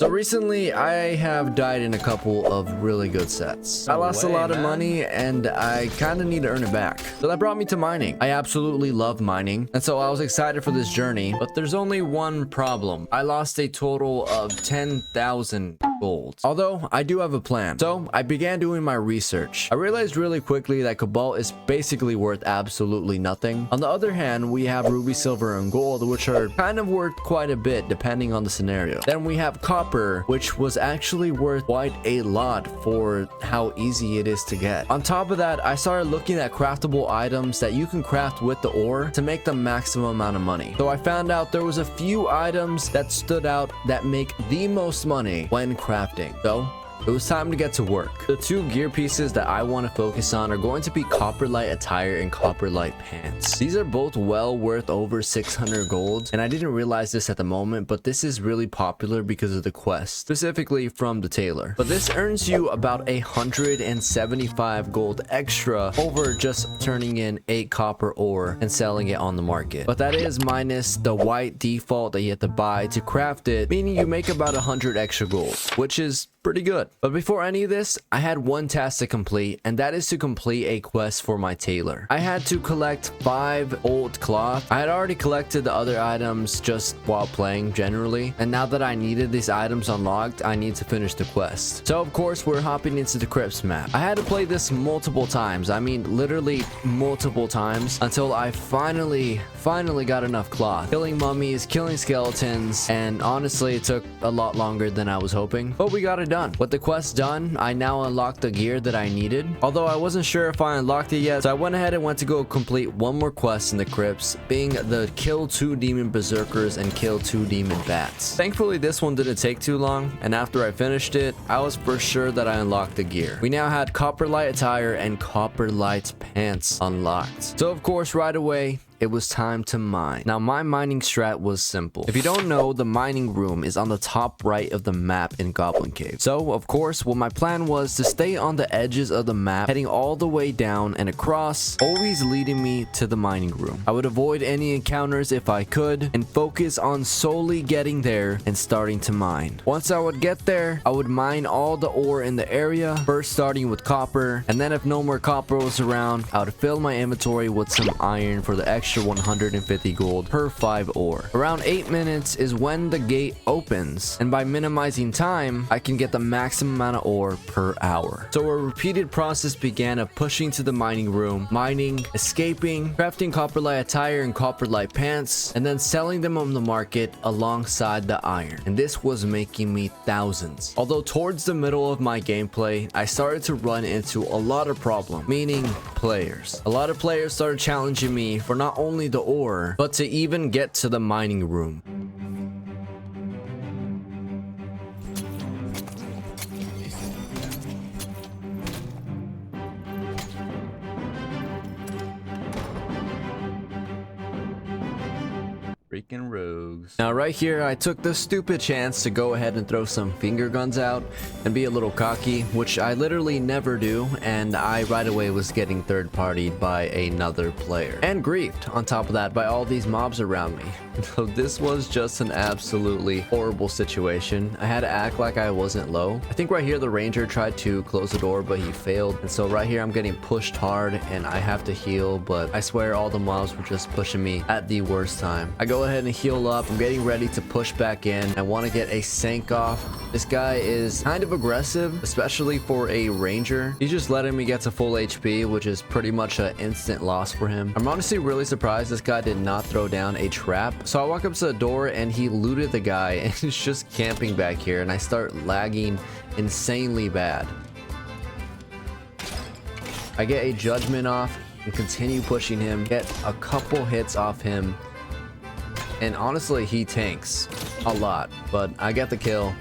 So recently I have died in a couple of really good sets. I lost a lot of money and I kind of need to earn it back. So that brought me to mining. I absolutely love mining, and so I was excited for this journey, but there's only one problem. I lost a total of 10,000 gold. Although I do have a plan. So I began doing my research. I realized really quickly that cobalt is basically worth absolutely nothing. On the other hand, we have ruby, silver, and gold, which are kind of worth quite a bit depending on the scenario. Then we have copper, which was actually worth quite a lot for how easy it is to get. On top of that, I started looking at craftable items that you can craft with the ore to make the maximum amount of money. So I found out there was a few items that stood out that make the most money when crafting. So it was time to get to work. The two gear pieces that I want to focus on are going to be copper light attire and copper light pants. These are both well worth over 600 gold, and I didn't realize this at the moment, but this is really popular because of the quest, specifically from the tailor. But this earns you about 175 gold extra over just turning in 8 copper ore and selling it on the market. But that is minus the white default that you have to buy to craft it, meaning you make about 100 extra gold, which is pretty good. But before any of this, I had one task to complete, and that is to complete a quest for my tailor. I had to collect 5 old cloth. I had already collected the other items just while playing generally, and now that I needed these items unlocked, I need to finish the quest. So of course, we're hopping into the crypts map. I had to play this multiple times. I mean, literally multiple times until I finally got enough cloth. Killing mummies, killing skeletons, and honestly, it took a lot longer than I was hoping, but we got it done. With the quest done, I now unlocked the gear that I needed, although I wasn't sure if I unlocked it yet, so I went ahead and went to go complete one more quest in the crypts, being the kill 2 demon berserkers and kill 2 demon bats. Thankfully, this one didn't take too long, and after I finished it, I was for sure that I unlocked the gear. We now had copper light attire and copper light pants unlocked. So of course, right away, it was time to mine. Now, my mining strat was simple. If you don't know, the mining room is on the top right of the map in Goblin Cave. So, of course, what my plan was to stay on the edges of the map, heading all the way down and across, always leading me to the mining room. I would avoid any encounters if I could, and focus on solely getting there and starting to mine. Once I would get there, I would mine all the ore in the area, first starting with copper, and then if no more copper was around, I would fill my inventory with some iron for the extra 150 gold per 5 ore. Around 8 minutes is when the gate opens, and by minimizing time, I can get the maximum amount of ore per hour. So a repeated process began of pushing to the mining room, mining, escaping, crafting copper light attire and copper light pants, and then selling them on the market alongside the iron. And this was making me thousands. Although towards the middle of my gameplay, I started to run into a lot of problems, meaning players. A lot of players started challenging me for not only the ore, but to even get to the mining room. Freaking rogues. Now right here, I took the stupid chance to go ahead and throw some finger guns out and be a little cocky, which I literally never do, and I right away was getting third-partied by another player. And griefed, on top of that, by all these mobs around me. So this was just an absolutely horrible situation. I had to act like I wasn't low. I think right here the ranger tried to close the door, but he failed. And so right here I'm getting pushed hard and I have to heal, but I swear all the mobs were just pushing me at the worst time. I go ahead and heal up. I'm getting ready to push back in. I want to get a sank off. This guy is kind of aggressive, especially for a ranger. He's just letting me get to full HP, which is pretty much an instant loss for him. I'm honestly really surprised this guy did not throw down a trap. So I walk up to the door and he looted the guy and he's just camping back here, and I start lagging insanely bad. I get a judgment off and continue pushing him, get a couple hits off him, and honestly he tanks a lot, but I get the kill,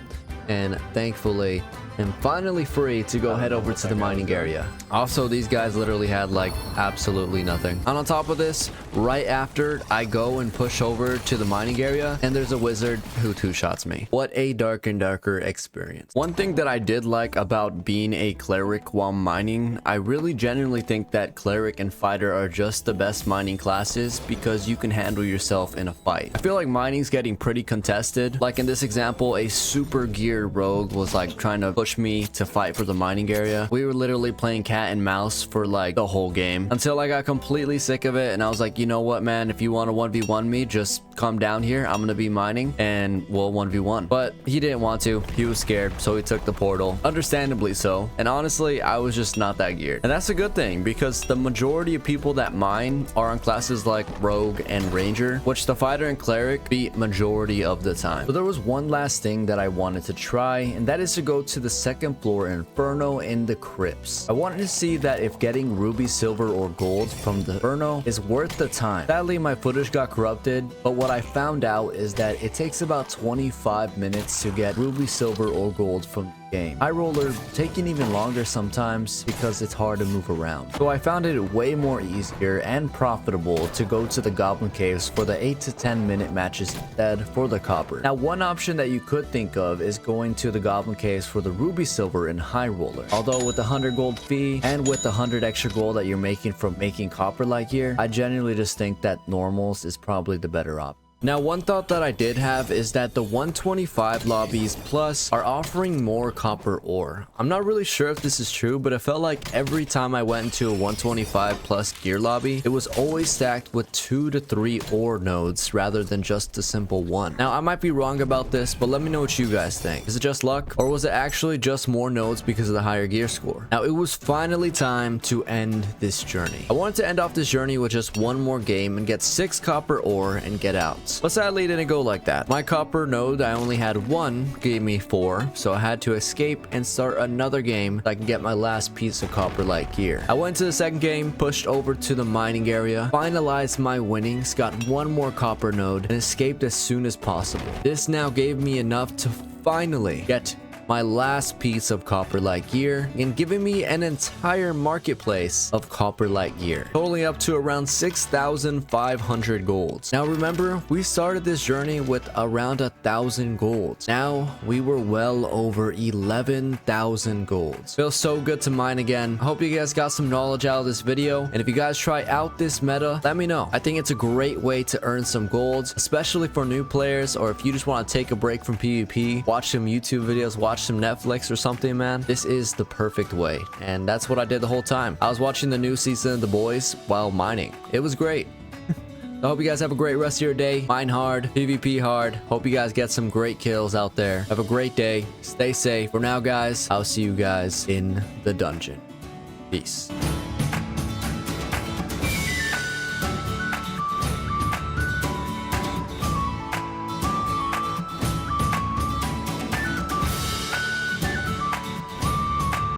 and thankfully am finally free to go head over to the mining area. Also, these guys literally had like absolutely nothing. And on top of this, right after I go and push over to the mining area, and there's a wizard who two-shots me. What a dark and darker experience. One thing that I did like about being a cleric while mining, I really genuinely think that cleric and fighter are just the best mining classes because you can handle yourself in a fight. I feel like mining's getting pretty contested. Like in this example, a super geared rogue was like trying to push me to fight for the mining area. We were literally playing cat and mouse for like the whole game until I got completely sick of it, and I was like, you know what, man, if you want to 1v1 me, just come down here. I'm gonna be mining and we'll 1v1. But he didn't want to. He was scared, so he took the portal. Understandably so. And honestly, I was just not that geared. And that's a good thing because the majority of people that mine are on classes like rogue and ranger, which the fighter and cleric beat majority of the time. So there was one last thing that I wanted to try, and that is to go to the second floor Inferno in the crypts. I wanted to see that if getting ruby, silver, or gold from the Inferno is worth the time. Sadly, my footage got corrupted, but what I found out is that it takes about 25 minutes to get ruby, silver, or gold from the game. High roller taking even longer sometimes because it's hard to move around. So I found it way more easier and profitable to go to the goblin caves for the 8 to 10 minute matches instead for the copper. Now, one option that you could think of is going to the goblin caves for the ruby, silver, and high roller. Although with the 100 gold fee and with the 100 extra gold that you're making from making copper like here, I genuinely just think that normals is probably the better option. Now, one thought that I did have is that the 125 lobbies plus are offering more copper ore. I'm not really sure if this is true, but it felt like every time I went into a 125 plus gear lobby, it was always stacked with 2 to 3 ore nodes rather than just a simple one. Now, I might be wrong about this, but let me know what you guys think. Is it just luck, or was it actually just more nodes because of the higher gear score? Now, it was finally time to end this journey. I wanted to end off this journey with just one more game and get 6 copper ore and get out. But sadly, it didn't go like that. My copper node, I only had 1, gave me 4, so I had to escape and start another game so I can get my last piece of copper like gear. I went to the second game, pushed over to the mining area, finalized my winnings, got 1 more copper node, and escaped as soon as possible. This now gave me enough to finally get my last piece of copper light gear and giving me an entire marketplace of copper light gear, totaling up to around 6,500 golds. Now remember, we started this journey with around 1,000 golds. Now we were well over 11,000 golds. Feels so good to mine again. I hope you guys got some knowledge out of this video, and if you guys try out this meta, let me know. I think it's a great way to earn some golds, especially for new players, or if you just want to take a break from PvP, watch some YouTube videos, watch some Netflix or something, man. This is the perfect way, and that's what I did the whole time. I was watching the new season of The Boys while mining. It was great. I hope you guys have a great rest of your day. Mine hard, PvP hard. Hope you guys get some great kills out there. Have a great day. Stay safe. For now, guys, I'll see you guys in the dungeon. Peace.